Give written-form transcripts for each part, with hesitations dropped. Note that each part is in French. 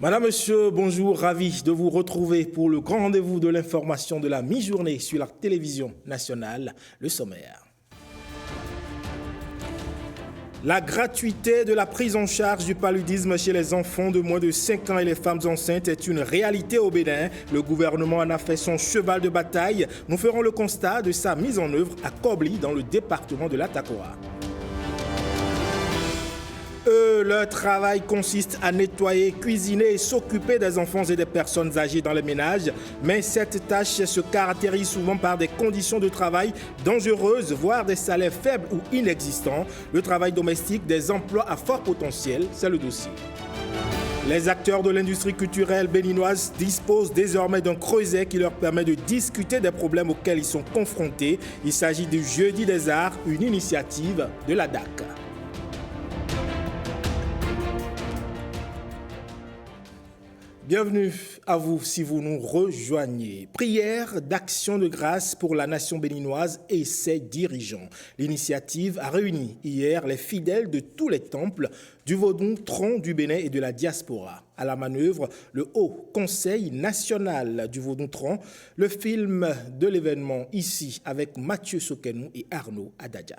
Madame, Monsieur, bonjour, ravi de vous retrouver pour le grand rendez-vous de l'information de la mi-journée sur la télévision nationale, le sommaire. La gratuité de la prise en charge du paludisme chez les enfants de moins de 5 ans et les femmes enceintes est une réalité au Bénin. Le gouvernement en a fait son cheval de bataille. Nous ferons le constat de sa mise en œuvre à Kobli dans le département de l'Atakora. Leur travail consiste à nettoyer, cuisiner et s'occuper des enfants et des personnes âgées dans les ménages. Mais cette tâche se caractérise souvent par des conditions de travail dangereuses, voire des salaires faibles ou inexistants. Le travail domestique, des emplois à fort potentiel, c'est le dossier. Les acteurs de l'industrie culturelle béninoise disposent désormais d'un creuset qui leur permet de discuter des problèmes auxquels ils sont confrontés. Il s'agit du Jeudi des Arts, une initiative de la DAC. Bienvenue à vous si vous nous rejoignez. Prière d'action de grâce pour la nation béninoise et ses dirigeants. L'initiative a réuni hier les fidèles de tous les temples du Vodou Tron du Bénin et de la diaspora. À la manœuvre, le Haut Conseil national du Vodou Tron, le film de l'événement ici avec Mathieu Sokenou et Arnaud Adadja.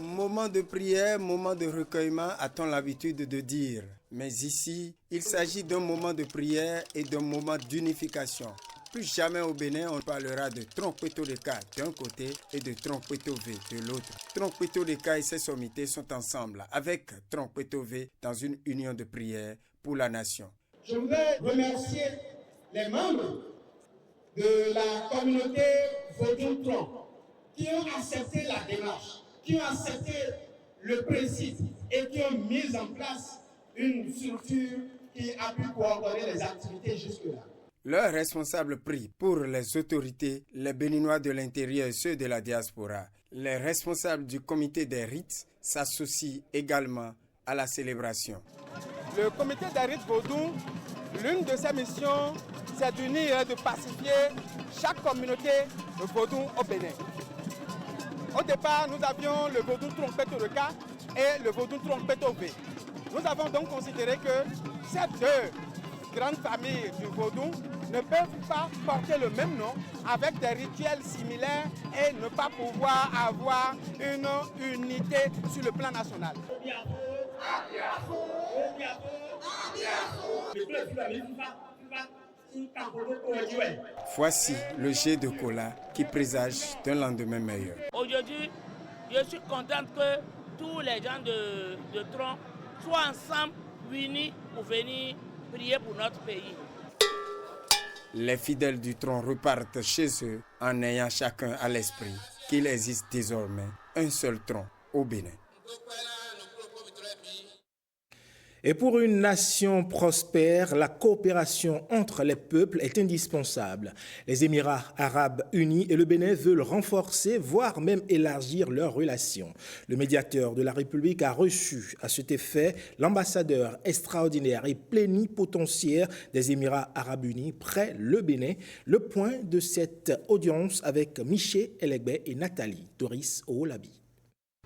Moment de prière, moment de recueillement, a-t-on l'habitude de dire. Mais ici, il s'agit d'un moment de prière et d'un moment d'unification. Plus jamais au Bénin, on parlera de Tronkpeto Leka d'un côté et de Tronkpeto V de l'autre. Tronkpeto Leka et ses sommités sont ensemble avec Tronkpeto V dans une union de prière pour la nation. Je voudrais remercier les membres de la communauté Vodou Tron qui ont accepté la démarche, qui ont accepté le principe et qui ont mis en place une structure qui a pu coordonner les activités jusque-là. Leurs responsables prient pour les autorités, les Béninois de l'intérieur et ceux de la diaspora. Les responsables du comité des rites s'associent également à la célébration. Le comité des rites Vodou, l'une de ses missions, c'est d'unir et de pacifier chaque communauté de Vodou au Bénin. Au départ, nous avions le Vodou Tronkpeto Leka et le Vodou Tronkpeto V. Nous avons donc considéré que ces deux grandes familles du Vodou ne peuvent pas porter le même nom avec des rituels similaires et ne pas pouvoir avoir une unité sur le plan national. Voici le jet de cola qui présage d'un lendemain meilleur. Aujourd'hui, je suis contente que tous les gens de Tron soient ensemble, unis pour venir prier pour notre pays. Les fidèles du Tron repartent chez eux en ayant chacun à l'esprit qu'il existe désormais un seul tron au Bénin. Et pour une nation prospère, la coopération entre les peuples est indispensable. Les Émirats arabes unis et le Bénin veulent renforcer, voire même élargir leurs relations. Le médiateur de la République a reçu à cet effet l'ambassadeur extraordinaire et plénipotentiaire des Émirats arabes unis près le Bénin. Le point de cette audience avec Miché Elegbé et Nathalie Doris Oolabi.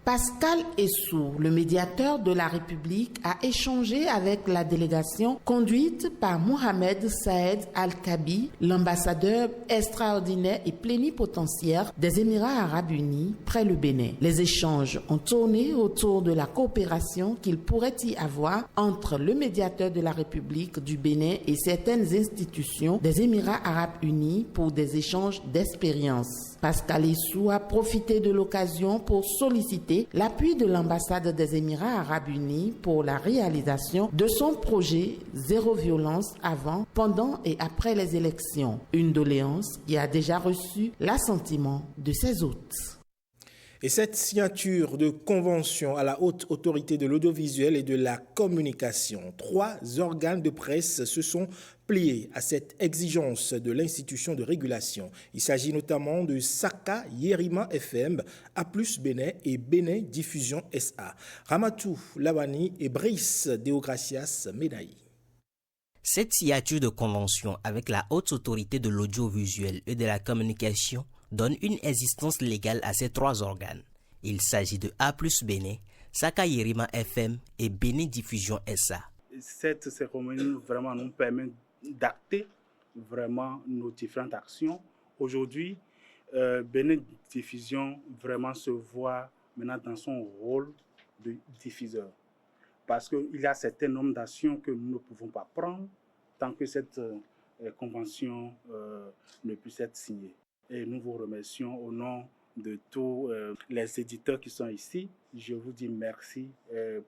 Pascal Essou, le médiateur de la République, a échangé avec la délégation conduite par Mohamed Saed Al-Kabi, l'ambassadeur extraordinaire et plénipotentiaire des Émirats arabes unis près le Bénin. Les échanges ont tourné autour de la coopération qu'il pourrait y avoir entre le médiateur de la République du Bénin et certaines institutions des Émirats arabes unis pour des échanges d'expériences. Pascal Essou a profité de l'occasion pour solliciter l'appui de l'ambassade des Émirats arabes unis pour la réalisation de son projet Zéro violence avant, pendant et après les élections. Une doléance qui a déjà reçu l'assentiment de ses hôtes. Et cette signature de convention à la haute autorité de l'audiovisuel et de la communication, 3 organes de presse se sont pliés à cette exigence de l'institution de régulation. Il s'agit notamment de Saka Yerima FM, A+ Bénin et Bénin Diffusion SA. Ramatou Lawani et Brice Deogracias Medaï. Cette signature de convention avec la haute autorité de l'audiovisuel et de la communication donne une existence légale à ces 3 organes. Il s'agit de A+ Bénin, Saka Yerima FM et Bénin Diffusion SA. Cette cérémonie vraiment nous permet d'acter vraiment nos différentes actions. Aujourd'hui, Bénin Diffusion vraiment se voit maintenant dans son rôle de diffuseur. Parce qu'il y a certains nombres d'actions que nous ne pouvons pas prendre tant que cette convention ne puisse être signée. Et nous vous remercions au nom de tous les éditeurs qui sont ici. Je vous dis merci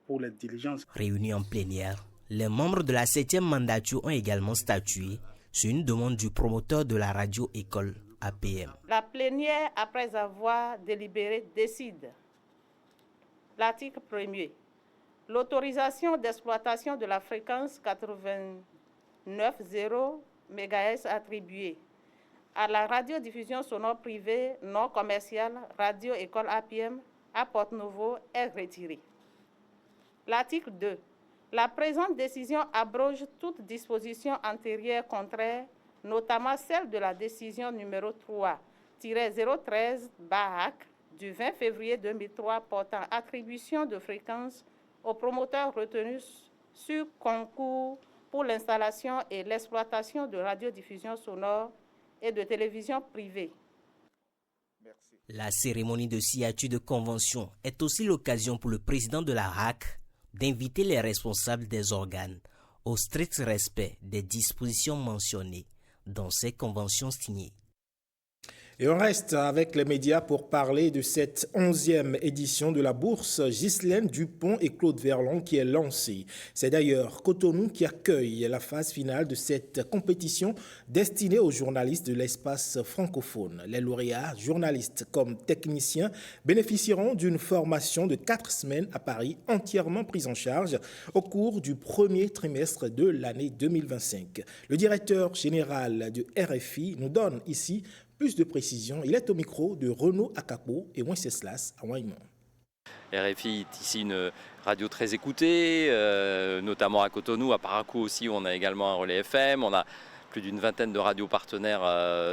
pour les diligences. Réunis en plénière, les membres de la 7e mandature ont également statué sur une demande du promoteur de la radio-école APM. La plénière, après avoir délibéré, décide. L'article 1er. L'autorisation d'exploitation de la fréquence 89,0 MHz attribuée à la radiodiffusion sonore privée non commerciale Radio École APM à Porte-Nouveau est retirée. L'article 2. La présente décision abroge toute disposition antérieure contraire, notamment celle de la décision numéro 3-013-AC du 20 février 2003 portant attribution de fréquences aux promoteurs retenus sur concours pour l'installation et l'exploitation de radiodiffusion sonore et de télévision privée. Merci. La cérémonie de signature de convention est aussi l'occasion pour le président de la RAC d'inviter les responsables des organes au strict respect des dispositions mentionnées dans ces conventions signées. Et on reste avec les médias pour parler de cette 11e édition de la bourse Ghislaine Dupont et Claude Verlon qui est lancée. C'est d'ailleurs Cotonou qui accueille la phase finale de cette compétition destinée aux journalistes de l'espace francophone. Les lauréats, journalistes comme techniciens, bénéficieront d'une formation de 4 semaines à Paris entièrement prise en charge au cours du premier trimestre de l'année 2025. Le directeur général du RFI nous donne ici plus de précision. Il est au micro de Renaud Akapo et Wenceslas Awaimon. RFI est ici une radio très écoutée, notamment à Cotonou, à Parakou aussi, où on a également un relais FM. On a plus d'une vingtaine de radios partenaires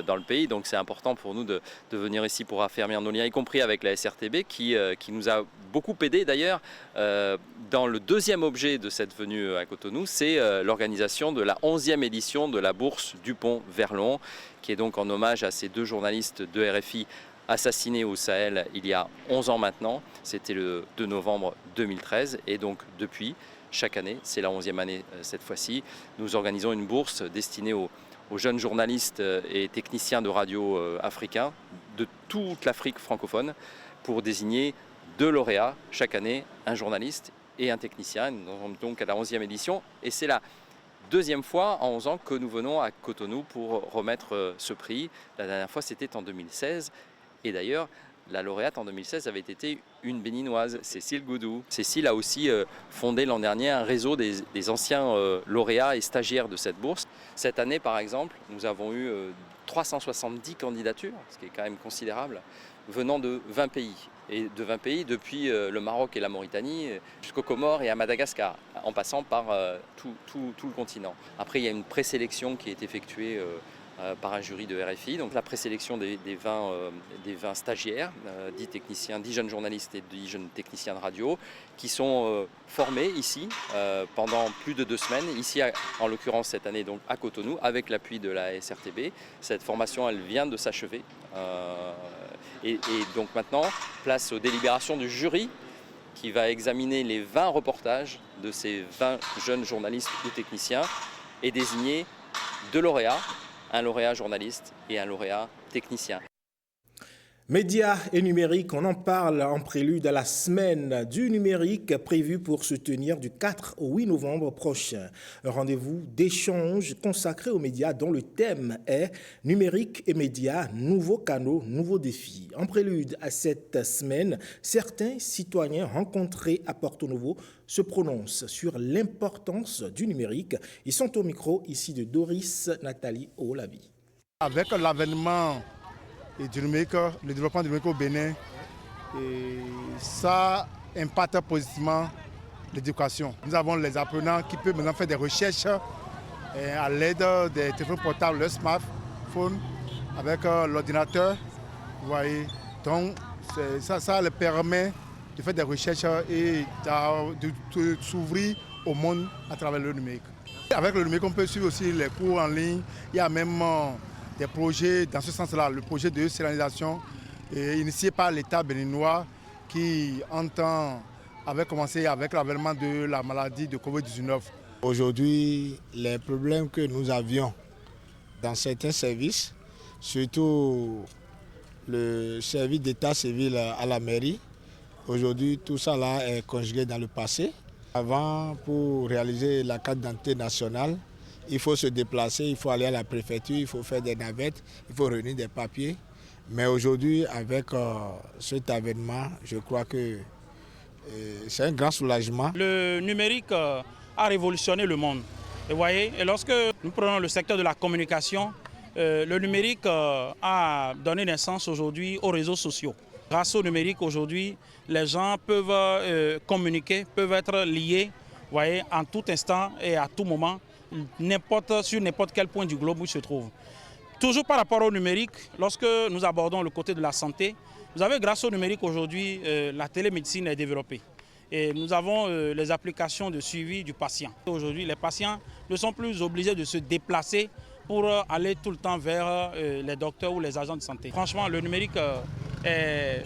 dans le pays, donc c'est important pour nous de venir ici pour affermir nos liens, y compris avec la SRTB qui nous a beaucoup aidé d'ailleurs. Dans le deuxième objet de cette venue à Cotonou, c'est l'organisation de la 11e édition de la bourse Dupont-Verlon, qui est donc en hommage à ces 2 journalistes de RFI assassinés au Sahel il y a 11 ans maintenant. C'était le 2 novembre 2013 et donc depuis, chaque année, c'est la 11e année cette fois-ci, nous organisons une bourse destinée aux jeunes journalistes et techniciens de radio africains de toute l'Afrique francophone pour désigner 2 lauréats chaque année, un journaliste et un technicien. Nous sommes donc à la 11e édition et c'est la 2e fois en 11 ans que nous venons à Cotonou pour remettre ce prix. La dernière fois c'était en 2016 et d'ailleurs la lauréate en 2016 avait été une béninoise, Cécile Goudou. Cécile a aussi fondé l'an dernier un réseau des anciens lauréats et stagiaires de cette bourse. Cette année, par exemple, nous avons eu 370 candidatures, ce qui est quand même considérable, venant de 20 pays. Et de 20 pays depuis le Maroc et la Mauritanie jusqu'aux Comores et à Madagascar, en passant par tout le continent. Après, il y a une présélection qui est effectuée par un jury de RFI. Donc la présélection des 20 stagiaires, 10 techniciens, 10 jeunes journalistes et 10 jeunes techniciens de radio qui sont formés ici pendant plus de 2 semaines, ici en l'occurrence cette année donc à Cotonou avec l'appui de la SRTB. Cette formation elle vient de s'achever et donc maintenant place aux délibérations du jury qui va examiner les 20 reportages de ces 20 jeunes journalistes ou techniciens et désigner 2 lauréats, un lauréat journaliste et un lauréat technicien. Médias et numérique, on en parle en prélude à la semaine du numérique prévue pour se tenir du 4 au 8 novembre prochain. Un rendez-vous d'échange consacré aux médias dont le thème est « Numérique et médias, nouveaux canaux, nouveaux défis ». En prélude à cette semaine, certains citoyens rencontrés à Porto Novo se prononcent sur l'importance du numérique. Ils sont au micro ici de Doris Nathalie Olavi. Avec l'avènement du numérique, le développement du numérique au Bénin, et ça impacte positivement l'éducation. Nous avons les apprenants qui peuvent maintenant faire des recherches à l'aide des téléphones portables, le smartphone, avec l'ordinateur. Vous voyez, donc ça leur permet de faire des recherches et de s'ouvrir au monde à travers le numérique. Avec le numérique, on peut suivre aussi les cours en ligne. Il y a même des projets dans ce sens-là, le projet de stérilisation initié par l'État béninois qui avait commencé avec l'avènement de la maladie de Covid-19. Aujourd'hui, les problèmes que nous avions dans certains services, surtout le service d'état civil à la mairie, aujourd'hui tout ça là est conjugué dans le passé. Avant, pour réaliser la carte d'identité nationale, il faut se déplacer, il faut aller à la préfecture, il faut faire des navettes, il faut réunir des papiers. Mais aujourd'hui, avec cet avènement, je crois que c'est un grand soulagement. Le numérique a révolutionné le monde. Et voyez, et lorsque nous prenons le secteur de la communication, le numérique a donné naissance aujourd'hui aux réseaux sociaux. Grâce au numérique aujourd'hui, les gens peuvent communiquer, peuvent être liés, voyez, en tout instant et à tout moment, sur n'importe quel point du globe où ils se trouvent. Toujours par rapport au numérique, lorsque nous abordons le côté de la santé, vous avez grâce au numérique aujourd'hui, la télémédecine est développée. Et nous avons les applications de suivi du patient. Aujourd'hui, les patients ne sont plus obligés de se déplacer pour aller tout le temps vers les docteurs ou les agents de santé. Franchement, le numérique est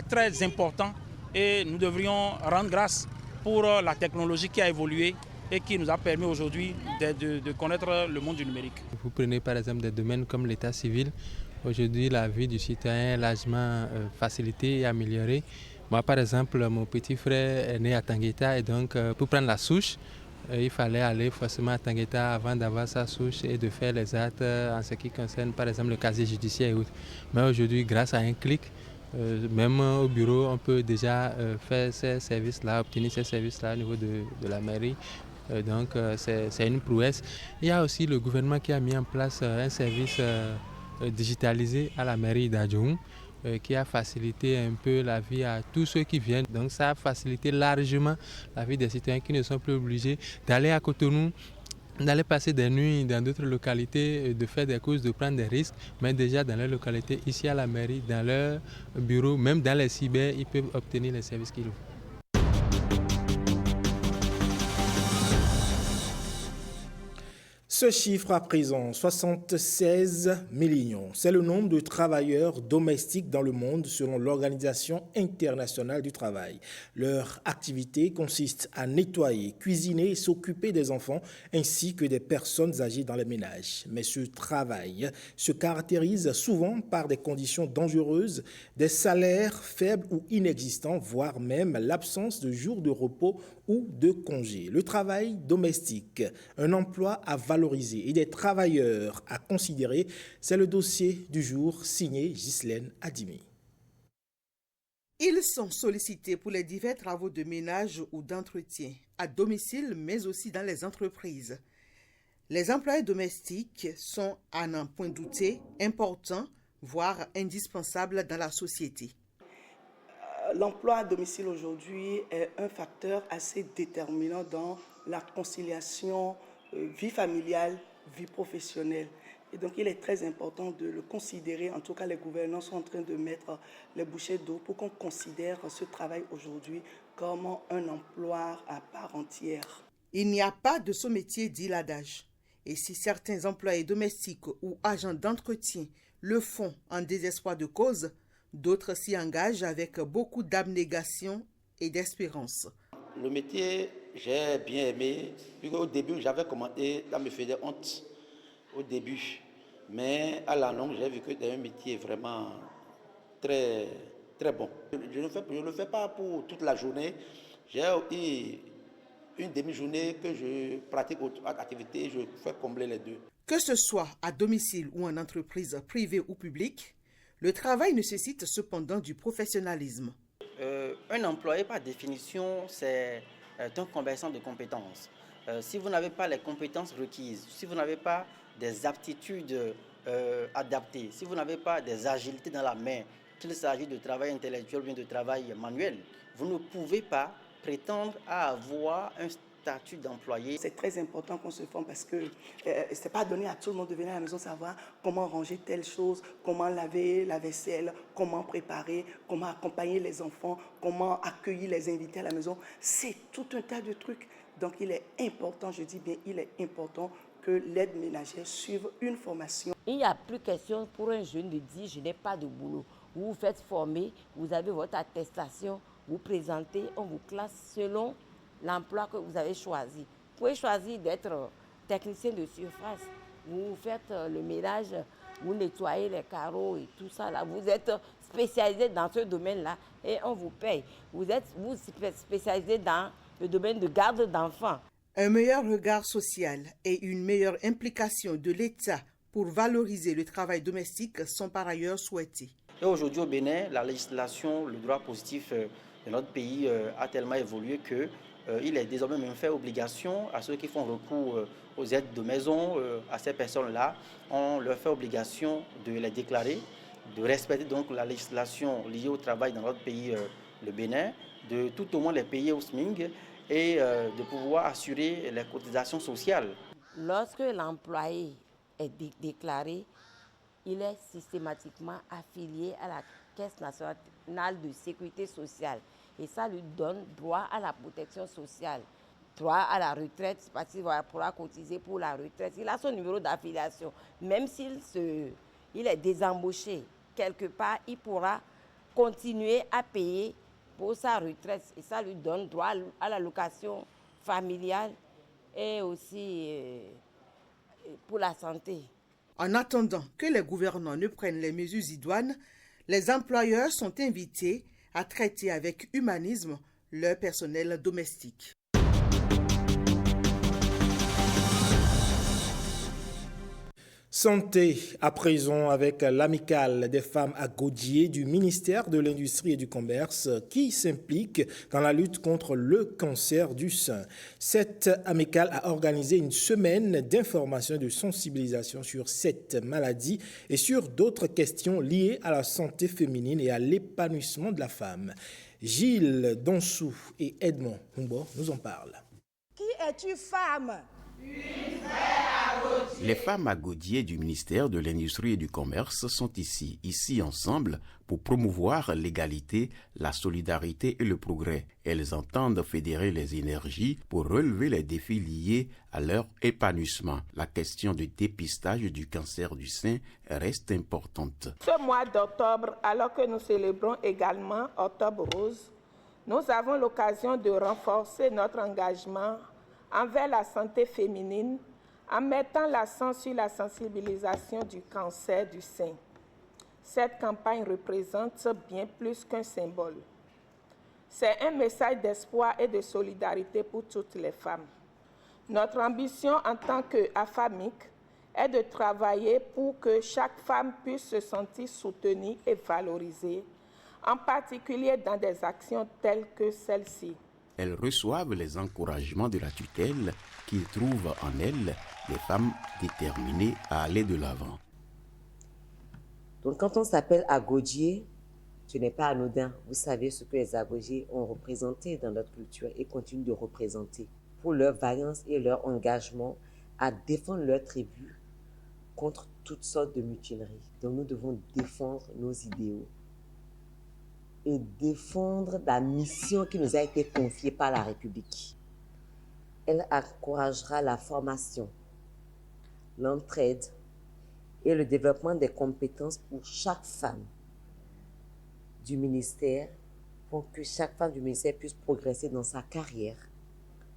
très important et nous devrions rendre grâce pour la technologie qui a évolué et qui nous a permis aujourd'hui de connaître le monde du numérique. Vous prenez par exemple des domaines comme l'état civil. Aujourd'hui, la vie du citoyen est largement facilitée et améliorée. Moi, par exemple, mon petit frère est né à Tangueta et donc pour prendre la souche, il fallait aller forcément à Tangueta avant d'avoir sa souche et de faire les actes en ce qui concerne par exemple le casier judiciaire et autres. Mais aujourd'hui, grâce à un clic, même au bureau, on peut déjà faire ces services-là, obtenir ces services-là au niveau de la mairie. Donc c'est une prouesse. Il y a aussi le gouvernement qui a mis en place un service digitalisé à la mairie d'Adjoum qui a facilité un peu la vie à tous ceux qui viennent. Donc ça a facilité largement la vie des citoyens qui ne sont plus obligés d'aller à Cotonou, d'aller passer des nuits dans d'autres localités, de faire des courses, de prendre des risques, mais déjà dans leur localité, ici à la mairie, dans leur bureau, même dans les cyber, ils peuvent obtenir les services qu'ils veulent. Ce chiffre à présent, 76 millions. C'est le nombre de travailleurs domestiques dans le monde selon l'Organisation internationale du travail. Leur activité consiste à nettoyer, cuisiner et s'occuper des enfants ainsi que des personnes âgées dans les ménages. Mais ce travail se caractérise souvent par des conditions dangereuses, des salaires faibles ou inexistants, voire même l'absence de jours de repos ou de congés. Le travail domestique, un emploi à valoriser et des travailleurs à considérer, c'est le dossier du jour signé Ghislaine Adimi. Ils sont sollicités pour les divers travaux de ménage ou d'entretien, à domicile mais aussi dans les entreprises. Les employés domestiques sont, à n'en point douter, importants, voire indispensables dans la société. L'emploi à domicile aujourd'hui est un facteur assez déterminant dans la conciliation vie familiale, vie professionnelle. Et donc il est très important de le considérer, en tout cas les gouvernants sont en train de mettre les bouchées d'eau pour qu'on considère ce travail aujourd'hui comme un emploi à part entière. Il n'y a pas de sous-métier, dit l'adage. Et si certains employés domestiques ou agents d'entretien le font en désespoir de cause, d'autres s'y engagent avec beaucoup d'abnégation et d'espérance. Le métier, j'ai bien aimé. Au début, j'avais commencé, ça me faisait honte au début. Mais à la longue, j'ai vu que c'est un métier vraiment très, très bon. Je ne le fais pas pour toute la journée. J'ai aussi une demi-journée que je pratique autre activité, je fais combler les deux. Que ce soit à domicile ou en entreprise privée ou publique, le travail nécessite cependant du professionnalisme. Un employé, par définition, c'est un commerçant de compétences. Si vous n'avez pas les compétences requises, si vous n'avez pas des aptitudes adaptées, si vous n'avez pas des agilités dans la main, qu'il s'agit de travail intellectuel ou bien de travail manuel, vous ne pouvez pas prétendre à avoir statut d'employé. C'est très important qu'on se forme parce que ce n'est pas donné à tout le monde de venir à la maison savoir comment ranger telle chose, comment laver la vaisselle, comment préparer, comment accompagner les enfants, comment accueillir les invités à la maison. C'est tout un tas de trucs. Donc il est important, je dis bien, il est important que l'aide ménagère suive une formation. Il n'y a plus question pour un jeune de dire je n'ai pas de boulot. Vous vous faites former, vous avez votre attestation, vous présentez, on vous classe selon l'emploi que vous avez choisi. Vous pouvez choisir d'être technicien de surface. Vous faites le ménage, vous nettoyez les carreaux et tout ça. Là. Vous êtes spécialisé dans ce domaine-là et on vous paye. Vous êtes spécialisé dans le domaine de garde d'enfants. Un meilleur regard social et une meilleure implication de l'État pour valoriser le travail domestique sont par ailleurs souhaités. Et aujourd'hui au Bénin, la législation, le droit positif de notre pays a tellement évolué qu'il est désormais même fait obligation à ceux qui font recours aux aides de maison, à ces personnes-là, on leur fait obligation de les déclarer, de respecter donc la législation liée au travail dans notre pays, le Bénin, de tout au moins les payer au SMIC et de pouvoir assurer les cotisations sociales. Lorsque l'employé est déclaré, il est systématiquement affilié à la Caisse nationale de sécurité sociale. Et ça lui donne droit à la protection sociale, droit à la retraite, parce qu'il pourra cotiser pour la retraite. Il a son numéro d'affiliation. Même s'il est désembauché quelque part, il pourra continuer à payer pour sa retraite. Et ça lui donne droit à l'allocation familiale et aussi pour la santé. En attendant que les gouvernants ne prennent les mesures idoines, les employeurs sont invités à traiter avec humanisme leur personnel domestique. Santé à présent avec l'amicale des femmes à Godié du ministère de l'Industrie et du Commerce qui s'implique dans la lutte contre le cancer du sein. Cette amicale a organisé une semaine d'information et de sensibilisation sur cette maladie et sur d'autres questions liées à la santé féminine et à l'épanouissement de la femme. Gilles Donsou et Edmond Humbo nous en parlent. Qui es-tu, femme ? Les femmes à Godié du ministère de l'Industrie et du Commerce sont ici ensemble pour promouvoir l'égalité, la solidarité et le progrès. Elles entendent fédérer les énergies pour relever les défis liés à leur épanouissement. La question du dépistage du cancer du sein reste importante. Ce mois d'octobre, alors que nous célébrons également Octobre Rose, nous avons l'occasion de renforcer notre engagement envers la santé féminine en mettant l'accent sur la sensibilisation du cancer du sein. Cette campagne représente bien plus qu'un symbole. C'est un message d'espoir et de solidarité pour toutes les femmes. Notre ambition en tant qu'AFAMIC est de travailler pour que chaque femme puisse se sentir soutenue et valorisée, en particulier dans des actions telles que celle-ci. Elles reçoivent les encouragements de la tutelle qui trouvent en elles des femmes déterminées à aller de l'avant. Donc quand on s'appelle Agodié, ce n'est pas anodin. Vous savez ce que les Agodiés ont représenté dans notre culture et continuent de représenter pour leur vaillance et leur engagement à défendre leur tribu contre toutes sortes de mutineries. Donc nous devons défendre nos idéaux et défendre la mission qui nous a été confiée par la République. Elle encouragera la formation, l'entraide et le développement des compétences pour chaque femme du ministère, pour que chaque femme du ministère puisse progresser dans sa carrière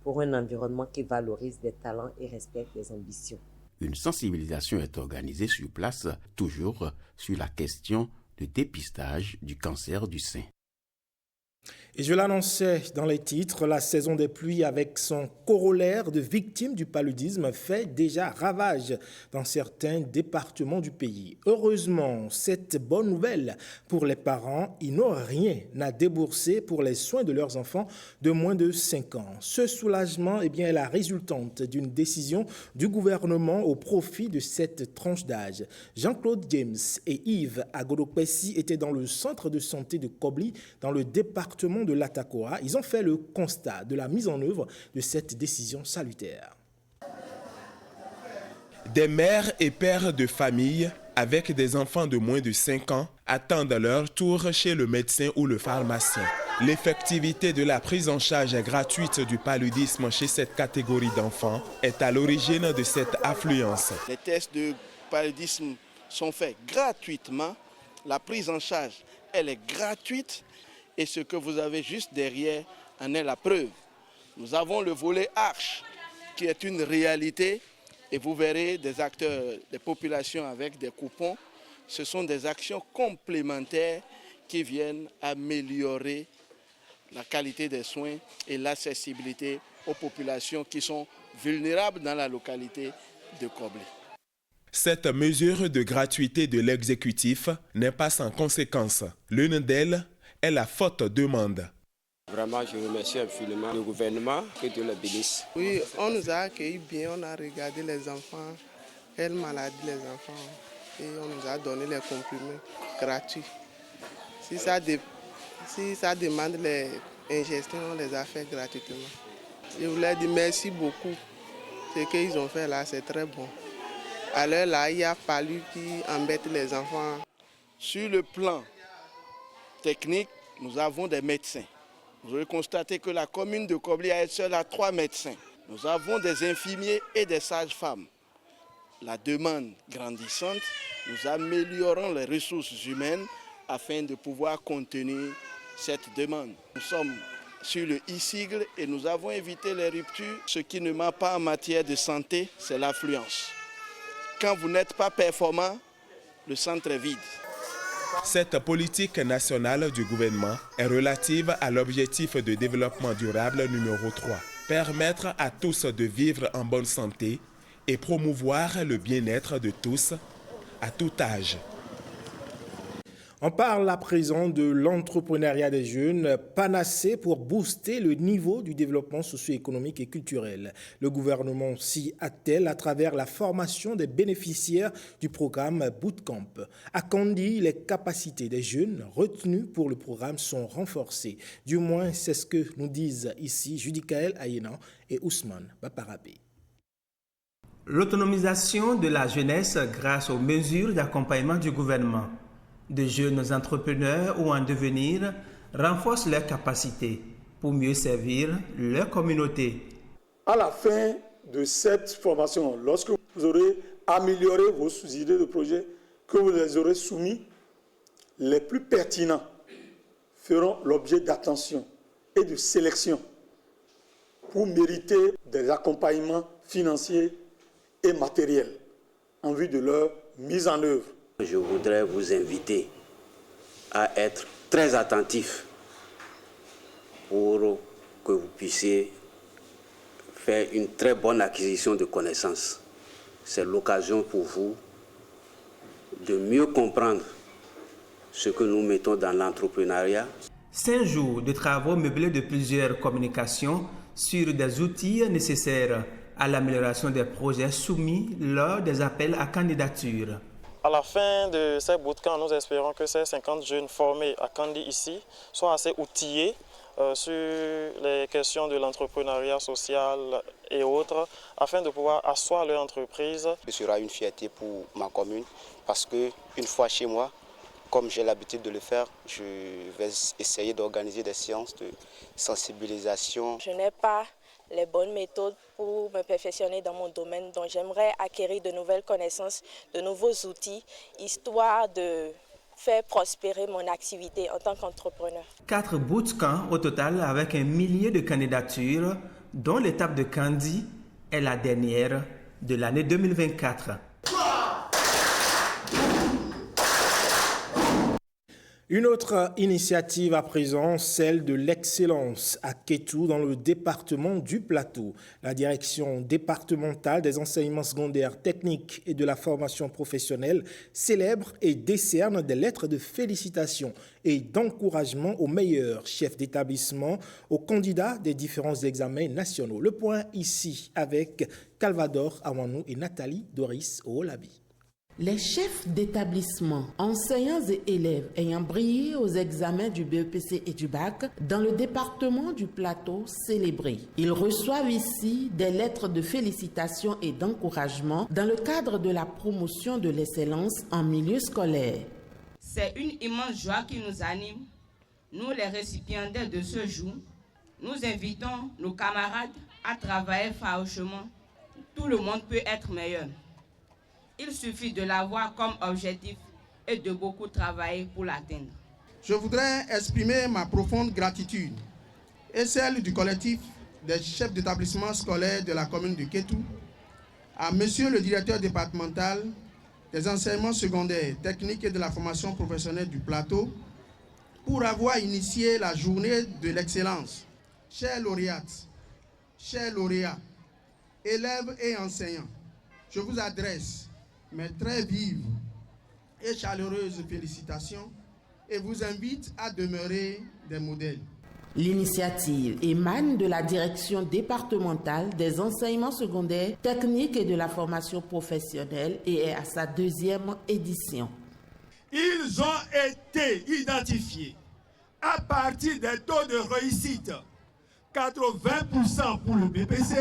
pour un environnement qui valorise les talents et respecte les ambitions. Une sensibilisation est organisée sur place, toujours sur la question de dépistage du cancer du sein. Et je l'annonçais dans les titres, la saison des pluies avec son corollaire de victimes du paludisme fait déjà ravage dans certains départements du pays. Heureusement, cette bonne nouvelle pour les parents, ils n'ont rien à débourser pour les soins de leurs enfants de moins de 5 ans. Ce soulagement est la résultante d'une décision du gouvernement au profit de cette tranche d'âge. Jean-Claude James et Yves Agodokpessi étaient dans le centre de santé de Kobli, dans le département de l'Atacoa, ils ont fait le constat de la mise en œuvre de cette décision salutaire. Des mères et pères de famille avec des enfants de moins de 5 ans attendent leur tour chez le médecin ou le pharmacien. L'effectivité de la prise en charge gratuite du paludisme chez cette catégorie d'enfants est à l'origine de cette affluence. Les tests de paludisme sont faits gratuitement. La prise en charge, elle est gratuite et ce que vous avez juste derrière en est la preuve. Nous avons le volet Arche qui est une réalité. Et vous verrez des acteurs, des populations avec des coupons. Ce sont des actions complémentaires qui viennent améliorer la qualité des soins et l'accessibilité aux populations qui sont vulnérables dans la localité de Koblé. Cette mesure de gratuité de l'exécutif n'est pas sans conséquence. L'une d'elles est la forte demande. Vraiment, je remercie infiniment le gouvernement, que Dieu le bénisse. Oui, on nous a accueillis bien, on a regardé les enfants, quelle maladie les enfants ont, et on nous a donné les comprimés gratuits. Si ça demande les ingestions, on les a fait gratuitement. Je voulais dire merci beaucoup. Ce qu'ils ont fait là, c'est très bon. Alors là, il y a fallu qu'ils embêtent les enfants. Sur le plan technique, nous avons des médecins. Vous avez constaté que la commune de Koblé à elle seule a 3 médecins. Nous avons des infirmiers et des sages-femmes. La demande grandissante, nous améliorons les ressources humaines afin de pouvoir contenir cette demande. Nous sommes sur le e-sigle et nous avons évité les ruptures. Ce qui ne ment pas en matière de santé, c'est l'affluence. Quand vous n'êtes pas performant, le centre est vide. Cette politique nationale du gouvernement est relative à l'objectif de développement durable numéro 3. Permettre à tous de vivre en bonne santé et promouvoir le bien-être de tous à tout âge. On parle à présent de l'entrepreneuriat des jeunes, panacée pour booster le niveau du développement socio-économique et culturel. Le gouvernement s'y attelle à travers la formation des bénéficiaires du programme Bootcamp. À Kandi, les capacités des jeunes retenus pour le programme sont renforcées. Du moins, c'est ce que nous disent ici Judicaël Ayenan et Ousmane Baparabé. L'autonomisation de la jeunesse grâce aux mesures d'accompagnement du gouvernement. De jeunes entrepreneurs ou en devenir renforcent leurs capacités pour mieux servir leur communauté. À la fin de cette formation, lorsque vous aurez amélioré vos idées de projet, que vous les aurez soumis, les plus pertinents feront l'objet d'attention et de sélection pour mériter des accompagnements financiers et matériels en vue de leur mise en œuvre. Je voudrais vous inviter à être très attentifs pour que vous puissiez faire une très bonne acquisition de connaissances. C'est l'occasion pour vous de mieux comprendre ce que nous mettons dans l'entrepreneuriat. 5 jours de travaux meublés de plusieurs communications sur des outils nécessaires à l'amélioration des projets soumis lors des appels à candidature. À la fin de ces bootcamps, nous espérons que ces 50 jeunes formés à Kandi ici soient assez outillés sur les questions de l'entrepreneuriat social et autres, afin de pouvoir asseoir leur entreprise. Ce sera une fierté pour ma commune parce qu'une fois chez moi, comme j'ai l'habitude de le faire, je vais essayer d'organiser des séances de sensibilisation. Je n'ai pas les bonnes méthodes pour me perfectionner dans mon domaine, donc j'aimerais acquérir de nouvelles connaissances, de nouveaux outils, histoire de faire prospérer mon activité en tant qu'entrepreneur. 4 bootcamps au total avec 1 millier de candidatures, dont l'étape de Kandi est la dernière de l'année 2024. Une autre initiative à présent, celle de l'excellence à Kétou dans le département du Plateau. La direction départementale des enseignements secondaires techniques et de la formation professionnelle célèbre et décerne des lettres de félicitations et d'encouragement aux meilleurs chefs d'établissement, aux candidats des différents examens nationaux. Le point ici avec Calvador Awanou et Nathalie Doris Oolabi. Les chefs d'établissement, enseignants et élèves ayant brillé aux examens du BEPC et du bac dans le département du Plateau célébré. Ils reçoivent ici des lettres de félicitations et d'encouragement dans le cadre de la promotion de l'excellence en milieu scolaire. C'est une immense joie qui nous anime. Nous, les récipiendaires de ce jour, nous invitons nos camarades à travailler farouchement. Tout le monde peut être meilleur. Il suffit de l'avoir comme objectif et de beaucoup travailler pour l'atteindre. Je voudrais exprimer ma profonde gratitude et celle du collectif des chefs d'établissement scolaire de la commune de Kétou, à Monsieur le directeur départemental des enseignements secondaires, techniques et de la formation professionnelle du Plateau, pour avoir initié la journée de l'excellence. Chers lauréates, chers lauréats, élèves et enseignants, je vous adresse mes très vives et chaleureuses félicitations et vous invite à demeurer des modèles. L'initiative émane de la direction départementale des enseignements secondaires, techniques et de la formation professionnelle et est à sa 2e édition. Ils ont été identifiés à partir des taux de réussite 80% pour le BPC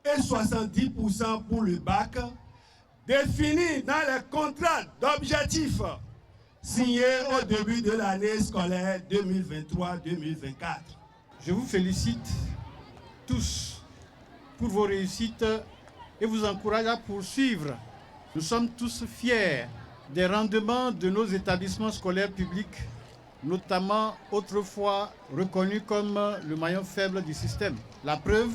et 70% pour le bac, définis dans les contrats d'objectifs signés au début de l'année scolaire 2023-2024. Je vous félicite tous pour vos réussites et vous encourage à poursuivre. Nous sommes tous fiers des rendements de nos établissements scolaires publics, notamment autrefois reconnus comme le maillon faible du système. La preuve,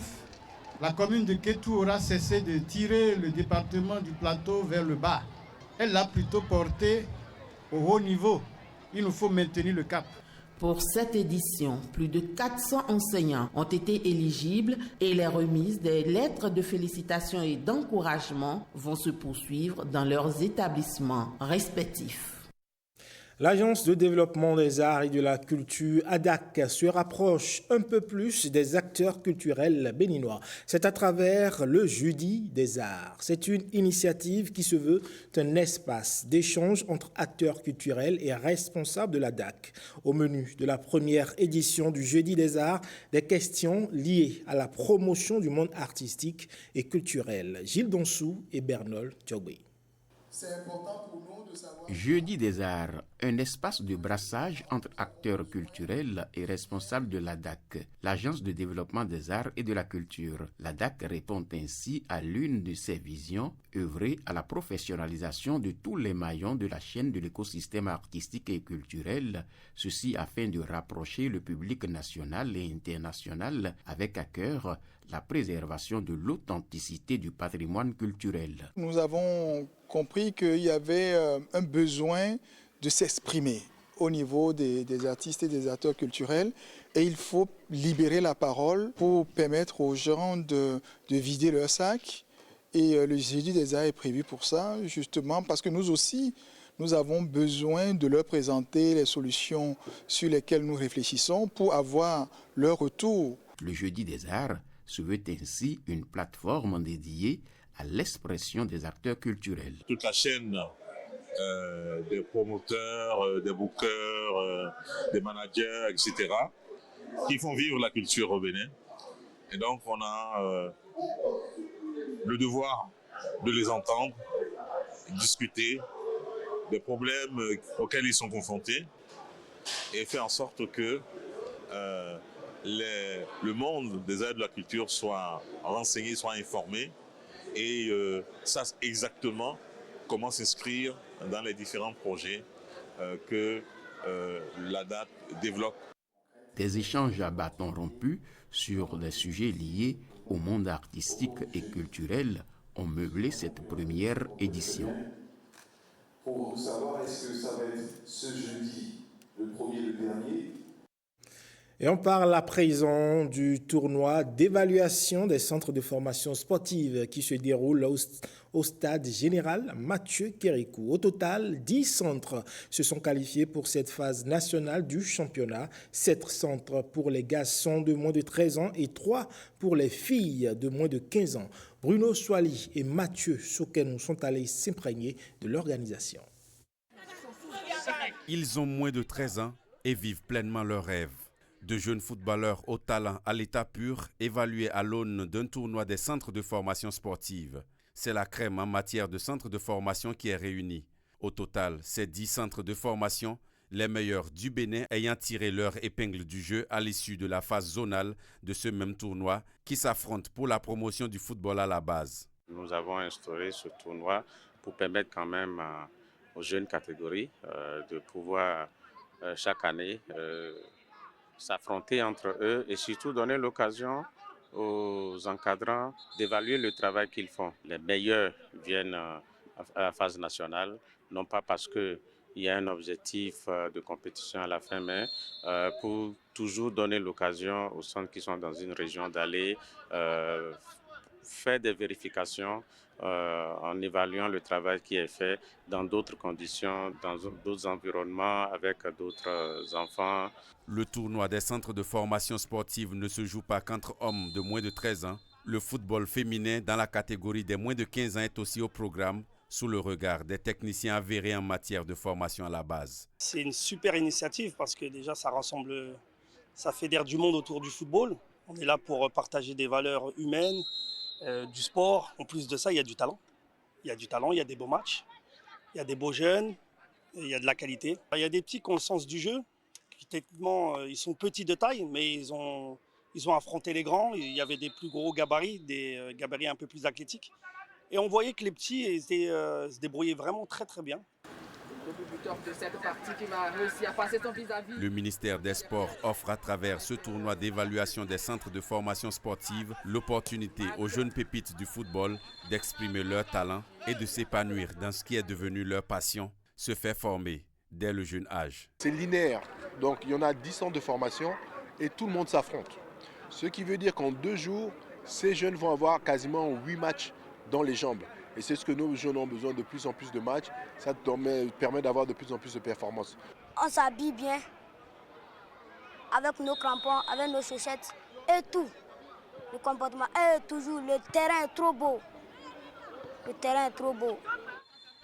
la commune de Kétou aura cessé de tirer le département du Plateau vers le bas. Elle l'a plutôt porté au haut niveau. Il nous faut maintenir le cap. Pour cette édition, plus de 400 enseignants ont été éligibles et les remises des lettres de félicitations et d'encouragement vont se poursuivre dans leurs établissements respectifs. L'Agence de développement des arts et de la culture, ADAC, se rapproche un peu plus des acteurs culturels béninois. C'est à travers le Jeudi des arts. C'est une initiative qui se veut un espace d'échange entre acteurs culturels et responsables de l'ADAC. Au menu de la première édition du Jeudi des arts, des questions liées à la promotion du monde artistique et culturel. Gilles Donsou et Bernol Tchogwe. C'est important pour nous de savoir... Jeudi des arts, un espace de brassage entre acteurs culturels et responsables de l'ADAC, l'Agence de développement des arts et de la culture. L'ADAC répond ainsi à l'une de ses visions, œuvrer à la professionnalisation de tous les maillons de la chaîne de l'écosystème artistique et culturel, ceci afin de rapprocher le public national et international avec à cœur la préservation de l'authenticité du patrimoine culturel. Nous avons compris qu'il y avait un besoin de s'exprimer au niveau des artistes et des acteurs culturels et il faut libérer la parole pour permettre aux gens de vider leur sac et le Jeudi des arts est prévu pour ça justement parce que nous aussi nous avons besoin de leur présenter les solutions sur lesquelles nous réfléchissons pour avoir leur retour. Le Jeudi des arts se veut ainsi une plateforme dédiée à l'expression des acteurs culturels. Toute la chaîne des promoteurs, des bookers, des managers, etc., qui font vivre la culture au Bénin. Et donc on a le devoir de les entendre, discuter des problèmes auxquels ils sont confrontés et faire en sorte que le monde des arts et de la culture soit renseigné, soit informé et sache exactement comment s'inscrire dans les différents projets que l'ADAC développe. Des échanges à bâtons rompus sur des sujets liés au monde artistique et culturel ont meublé cette première édition. Pour savoir est-ce que ça va être ce jeudi, le premier et le dernier. Et on parle à présent du tournoi d'évaluation des centres de formation sportive qui se déroule au stade général Mathieu Kérékou. Au total, 10 centres se sont qualifiés pour cette phase nationale du championnat. 7 centres pour les garçons de moins de 13 ans et 3 pour les filles de moins de 15 ans. Bruno Soali et Mathieu Sokenou sont allés s'imprégner de l'organisation. Ils ont moins de 13 ans et vivent pleinement leurs rêves. De jeunes footballeurs au talent à l'état pur, évalués à l'aune d'un tournoi des centres de formation sportive. C'est la crème en matière de centres de formation qui est réunie. Au total, c'est 10 centres de formation, les meilleurs du Bénin ayant tiré leur épingle du jeu à l'issue de la phase zonale de ce même tournoi qui s'affronte pour la promotion du football à la base. Nous avons instauré ce tournoi pour permettre quand même aux jeunes catégories de pouvoir chaque année s'affronter entre eux et surtout donner l'occasion aux encadrants d'évaluer le travail qu'ils font. Les meilleurs viennent à la phase nationale, non pas parce qu'il y a un objectif de compétition à la fin, mais pour toujours donner l'occasion aux centres qui sont dans une région d'aller faire des vérifications en évaluant le travail qui est fait dans d'autres conditions, dans d'autres environnements, avec d'autres enfants. Le tournoi des centres de formation sportive ne se joue pas qu'entre hommes de moins de 13 ans. Le football féminin dans la catégorie des moins de 15 ans est aussi au programme, sous le regard des techniciens avérés en matière de formation à la base. C'est une super initiative parce que déjà ça rassemble, ça fédère du monde autour du football. On est là pour partager des valeurs humaines, du sport. En plus de ça, il y a du talent. Il y a du talent, il y a des beaux matchs, il y a des beaux jeunes, il y a de la qualité. Il y a des petits qui ont le sens du jeu, qui techniquement, ils sont petits de taille, mais ils ont affronté les grands. Il y avait des plus gros gabarits, des gabarits un peu plus athlétiques. Et on voyait que les petits se débrouillaient vraiment très très bien. Le ministère des Sports offre à travers ce tournoi d'évaluation des centres de formation sportive l'opportunité aux jeunes pépites du football d'exprimer leur talent et de s'épanouir dans ce qui est devenu leur passion, se faire former dès le jeune âge. C'est linéaire, donc il y en a 10 centres de formation et tout le monde s'affronte. Ce qui veut dire qu'en 2 jours, ces jeunes vont avoir quasiment 8 matchs dans les jambes. Et c'est ce que nos jeunes ont besoin, de plus en plus de matchs. Ça permet d'avoir de plus en plus de performances. On s'habille bien, avec nos crampons, avec nos chaussettes et tout. Le comportement est toujours, le terrain est trop beau. Le terrain est trop beau.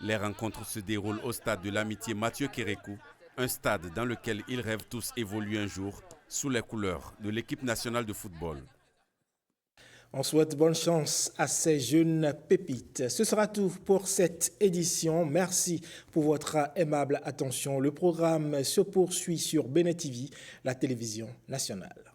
Les rencontres se déroulent au stade de l'amitié Mathieu Kérékou, un stade dans lequel ils rêvent tous évoluer un jour sous les couleurs de l'équipe nationale de football. On souhaite bonne chance à ces jeunes pépites. Ce sera tout pour cette édition. Merci pour votre aimable attention. Le programme se poursuit sur Bénin TV, la télévision nationale.